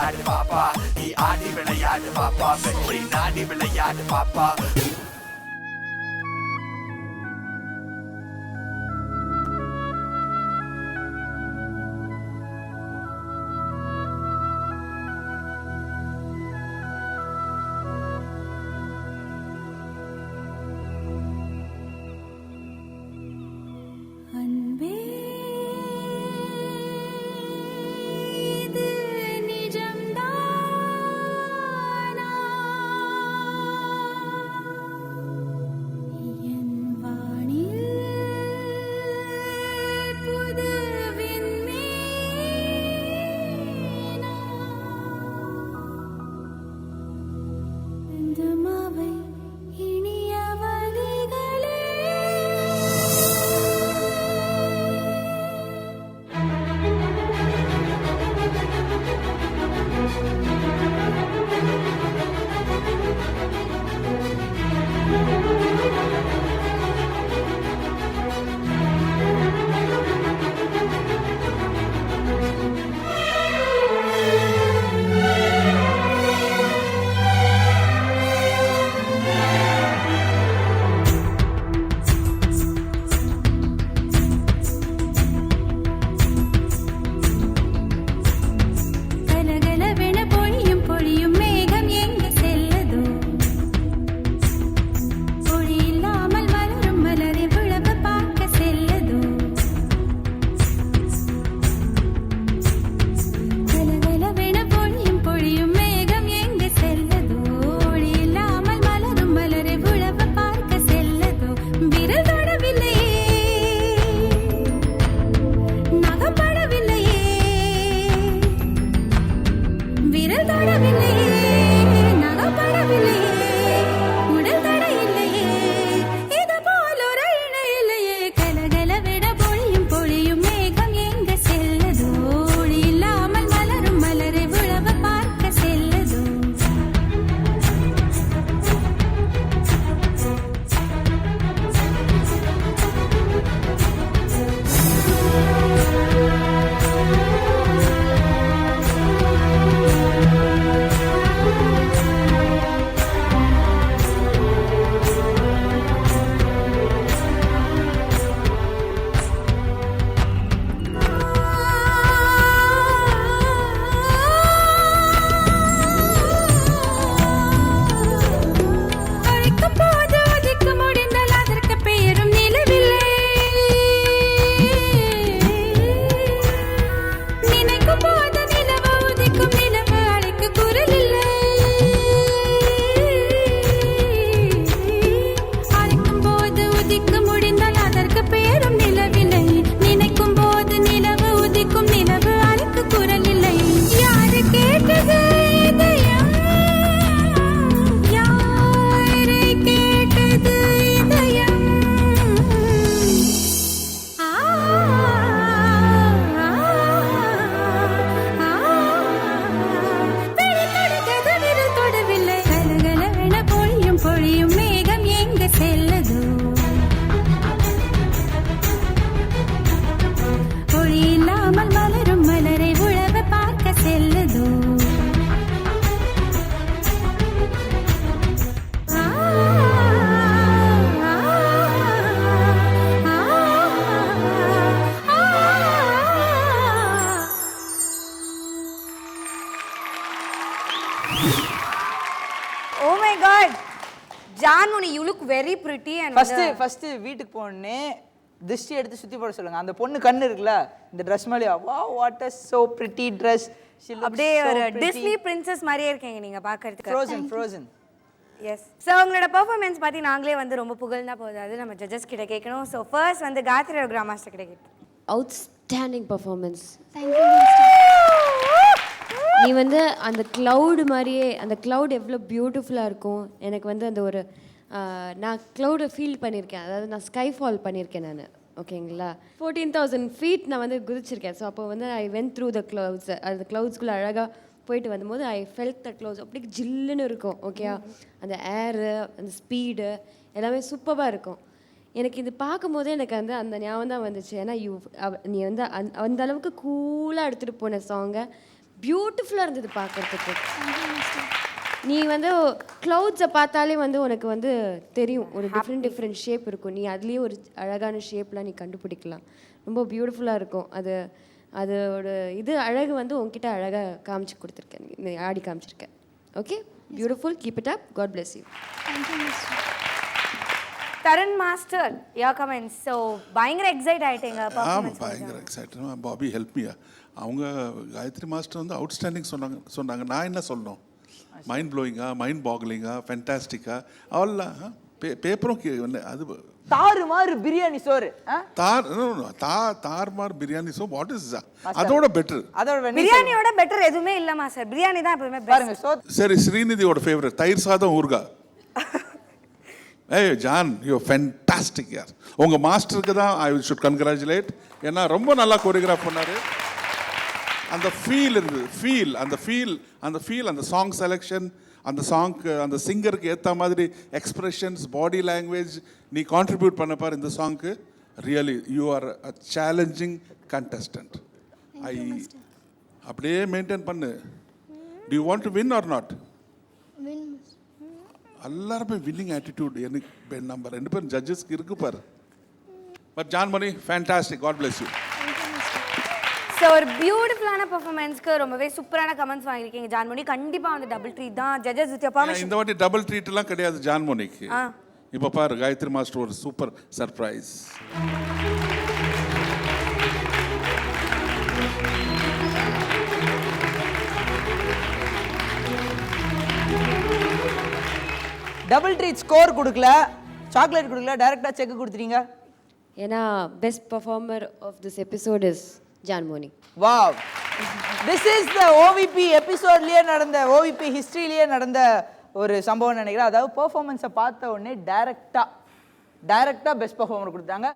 விளையாடு பாப்பா, நீ ஆடி விளையாடு பாப்பா, வெற்றி நாடி விளையாடு பாப்பா. Janmuni, you look very pretty and first வீட்டுக்கு போனே திருஷ்டி எடுத்து சுத்தி போட சொல்லுங்க. அந்த பொண்ணு கண்ணு இருக்குல இந்த Dress மேல wow what a so pretty dress. She looks அப்படியே ஒரு so pretty. Disney princess மாதிரியே இருக்கீங்க நீங்க பார்க்கிறதுக்கு. Frozen. Yes. So உங்களோட பெர்ஃபார்மன்ஸ் பத்தி நாங்களே வந்து ரொம்ப புகழ்ந்தா போதாது. நம்ம ஜட்ஜஸ் கிட்ட கேட்கணும். So first வந்து காயத்ரி கிராண்ட் மாஸ்டர் கிட்ட கேட்கணும். Outstanding performance. Thank you. நீ வந்து அந்த cloud மாதிரியே அந்த cloud எவ்வளவு பியூட்டிஃபுல்லா இருக்கும். எனக்கு வந்து அந்த ஒரு நான் cloud ஃபீல் பண்ணியிருக்கேன். அதாவது நான் ஸ்கை ஃபால் பண்ணியிருக்கேன் நான். ஓகேங்களா 14,000 feet நான் வந்து குதிச்சிருக்கேன். ஸோ அப்போ வந்து I went through the clouds. அந்த க்ளவுட்ஸ்குள்ளே அழகாக போயிட்டு வந்தபோது ஐ ஃபெல்ட் த க்ளவுட்ஸ் அப்படி ஜில்லுன்னு இருக்கும். ஓகே அந்த ஏரு அந்த ஸ்பீடு எல்லாமே சூப்பராக இருக்கும். எனக்கு இது பார்க்கும்போதே எனக்கு வந்து அந்த ஞாபகம் தான் வந்துச்சு. ஏன்னா நீ வந்து அந்த அளவுக்கு கூலாக எடுத்துகிட்டு போன சாங்கை பியூட்டிஃபுல்லாக இருந்தது பார்க்குறதுக்கு. நீ வந்து க்ளவுட்ஸை பார்த்தாலே வந்து உனக்கு வந்து தெரியும் ஒரு டிஃப்ரெண்ட் ஷேப் இருக்கும். நீ அதுலேயே ஒரு அழகான ஷேப்லாம் நீ கண்டுபிடிக்கலாம். ரொம்ப பியூட்டிஃபுல்லாக இருக்கும். அதோட இது அழகு வந்து உங்ககிட்ட அழகாக காமிச்சு கொடுத்துருக்கேன், நீ ஆடி காமிச்சிருக்கேன். Okay, beautiful, keep it up, god bless you. Tarun master, your comments. So பயங்கர எக்ஸைட் ஆகிட்டீங்க ஆமாம், பயங்கர எக்ஸைட். Bobby help me. அவங்க காயத்ரி மாஸ்டர் வந்து அவுட்ஸ்டாண்டிங் சொன்னாங்க. நான் என்ன சொல்லணும்? மைண்ட் ப்ளோயிங்கா, மைண்ட் பாக்லிங்கா, ஃபென்டாஸ்டிக்கா, அவெல்லாம் பேப்பரும் அது தாறுமாறு பிரியாணி சோறு. தாறுமாறு பிரியாணி சோ வாட் இஸ் அதோட பெட்டர். அதோட பிரியாணியோட பெட்டர் எதுவுமே இல்லைம்மா சார். பிரியாணி தான் எப்பவுமே பாருங்க. சரி, ஸ்ரீநிதியோட ஃபேவரட் தயிர் சாதம் ஊர்கா. ஏய் ஜான், யூ ஃபென்டாஸ்டிக் யார். உங்கள் மாஸ்டருக்கு தான் ஐ ஷுட் கங்க்ராச்சுலேட். ஏன்னா ரொம்ப நல்லா கோரியோகிராஃப் பண்ணார். அந்த ஃபீல் இருந்தது, அந்த சாங் செலெக்ஷன், அந்த சாங்க்கு அந்த சிங்கருக்கு ஏற்ற மாதிரி எக்ஸ்பிரஷன்ஸ், பாடி லாங்குவேஜ் நீ கான்ட்ரிபியூட் பண்ண பார் இந்த சாங்க்கு. Really you are a challenging contestant. அப்படியே மெயின்டைன் பண்ணு. Do you want to win or not? எல்லாருமே வின்னிங் ஆட்டிடியூட் எனக்கு நம்ம 2 பேரும் ஜட்ஜஸ்க்கு இருக்கு பாரு. But Janmoni fantastic, god bless you. So ஒரு பியூட்டிஃபுல்லான பெர்ஃபார்மன்ஸ்க்கு ரொம்பவே சூப்பரான கமெண்ட்ஸ் வாங்கியிருக்கீங்க ஜான்மணி. கண்டிப்பாக வந்து டபுள் ட்ரீட் தான் ஜட்ஜஸ் வித் யோர் பர்மிஷன். இந்த வாட்டி டபுள் ட்ரீட்லாம் கிடையாது ஜான்மணிக்கு. இப்போ பாரு, காயத்ரி மாஸ்டர் ஒரு super surprise. Double treat score கொடுக்கல, சாக்லேட் கொடுக்கல, டைரக்டா செக் கொடுத்துறீங்க. ஏன்னா best performer of this episode is Janmoni. Wow, this is the OVP எபிசோட்லயே நடந்த, ஓவிபி ஹிஸ்டரியிலேயே நடந்த ஒரு சம்பவம் நினைக்கிறேன். அதாவது பெர்ஃபார்மன்ஸை பார்த்த உடனே டைரக்டா பெஸ்ட் பர்ஃபார்மர் கொடுத்தாங்க.